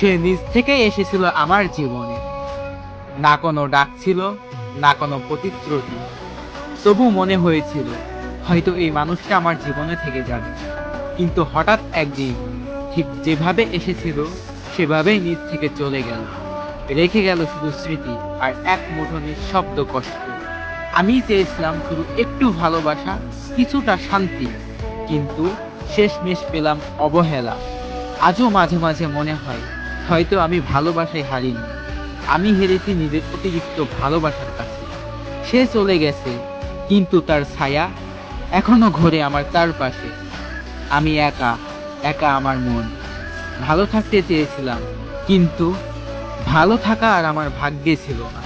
সে নিজ থেকে এসেছিল আমার জীবনে। না কোনো ডাক ছিল, না কোনো প্রতিশ্রুতি। তবু মনে হয়েছিল হয়তো এই মানুষটা আমার জীবনে থেকে যাবে। কিন্তু হঠাৎ একদিন ঠিক যেভাবে এসেছিল সেভাবেই নিজ থেকে চলে গেল। রেখে গেল শুধু স্মৃতি আর এক মুঠো নিঃশব্দ কষ্ট। আমি চেয়েছিলাম শুধু একটু ভালোবাসা, কিছুটা শান্তি, কিন্তু শেষমেশ পেলাম অবহেলা। আজও মাঝে মাঝে মনে হয় হয়তো আমি ভালোবাসায় হারিনি, আমি হেরেছি নিজের অতিরিক্ত ভালোবাসার কাছে। সে চলে গেছে, কিন্তু তার ছায়া এখনো ঘোরে আমার চারপাশে। আমি একা, একা আমার মন। ভালো থাকতে চেয়েছিলাম, কিন্তু ভালো থাকা আর আমার ভাগ্যে ছিল না।